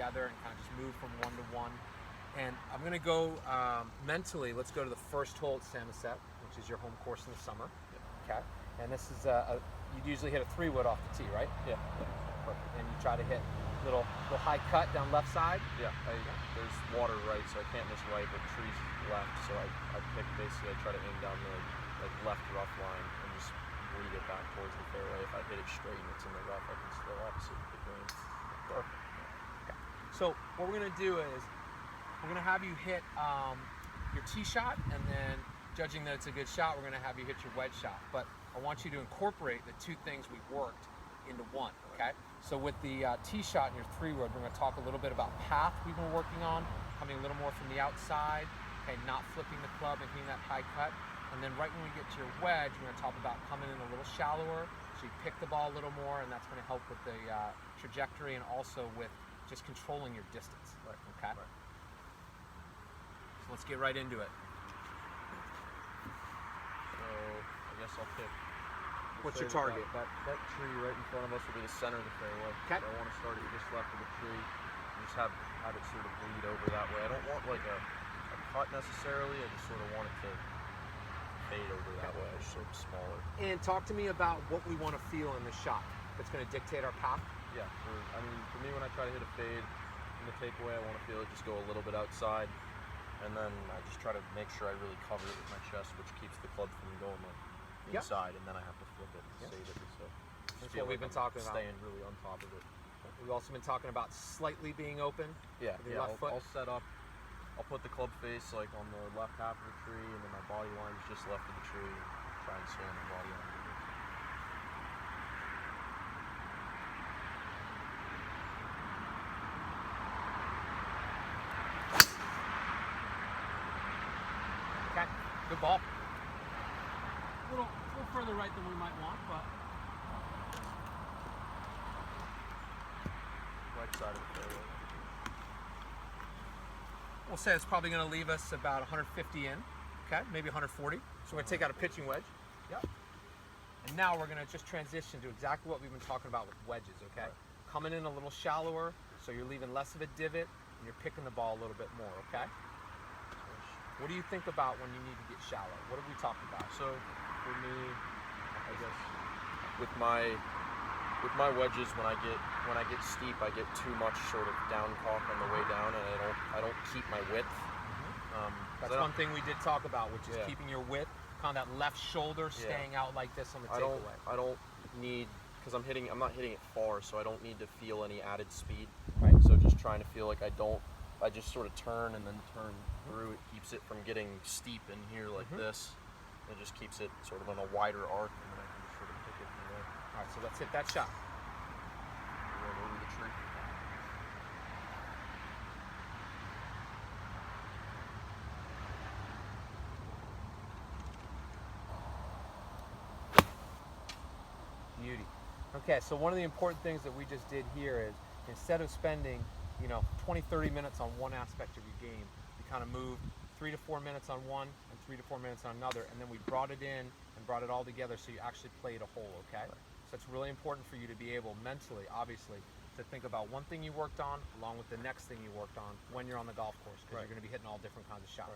together and kind of just move from one to one. And I'm going to go mentally, let's go to the first hole at Samoset, which is your home course in the summer. Yeah. Okay. And this is, you'd usually hit a 3-wood off the tee, right? Yeah. Perfect. And you try to hit little high cut down left side? Yeah. There's water right, so I can't miss right, but trees left, so I pick basically, I try to aim down the left rough line and just read it back towards the fairway. If I hit it straight and it's in the rough, I can still opposite the green. Perfect. Okay. So what we're going to do is, we're going to have you hit your tee shot, and then judging that it's a good shot, we're going to have you hit your wedge shot. But I want you to incorporate the two things we worked into one, okay? So with the tee shot and your 3-wood, we're going to talk a little bit about path we've been working on, coming a little more from the outside, okay, not flipping the club and hitting that high cut. And then right when we get to your wedge, we're going to talk about coming in a little shallower, so you pick the ball a little more, and that's going to help with the trajectory and also with just controlling your distance, okay? Right. So let's get right into it. So I guess I'll pick. What's your target? That tree right in front of us will be the center of the fairway. Okay. So I want to start it just left of the tree and just have it sort of bleed over that way. I don't want like a cut necessarily. I just sort of want it to fade over that way, just sort of smaller. And talk to me about what we want to feel in the shot that's going to dictate our path. Yeah. For me, when I try to hit a fade in the takeaway, I want to feel it just go a little bit outside. And then I just try to make sure I really cover it with my chest, which keeps the club from going like inside, and then I have to flip it and save it. So that's what we've been talking about. Staying really on top of it. We've also been talking about slightly being open. Yeah, with your left foot. I'll set up. I'll put the club face like on the left half of the tree, and then my body line is just left of the tree. Try and slam my body on it. Okay, good ball. A little further right than we might want, but Right side of the fairway. we'll say it's probably going to leave us about 150 in, okay, maybe 140. So we're going to take out a pitching wedge. Yep. And now we're going to just transition to exactly what we've been talking about with wedges, okay? Right. Coming in a little shallower, so you're leaving less of a divot, and you're picking the ball a little bit more, okay? What do you think about when you need to get shallow? What have we talked about? So for me, I guess with my wedges, when I get steep, I get too much sort of down cock on the way down, and I don't keep my width. That's one thing we did talk about, which is keeping your width, kind of that left shoulder staying out like this on the takeaway. I don't need, because I'm not hitting it far, so I don't need to feel any added speed. Right. So just trying to feel like I just sort of turn and then turn through. It keeps it from getting steep in here like this. It just keeps it sort of on a wider arc, and then I can just sort of pick it from there. All right, so let's hit that shot. Right over the tree. Beauty. Okay, so one of the important things that we just did here is instead of spending, 20, 30 minutes on one aspect of your game, we kind of moved 3 to 4 minutes on one and 3 to 4 minutes on another, and then we brought it in and brought it all together so you actually played a hole, okay? Right. So it's really important for you to be able mentally, obviously, to think about one thing you worked on along with the next thing you worked on when you're on the golf course, because you're going to be hitting all different kinds of shots.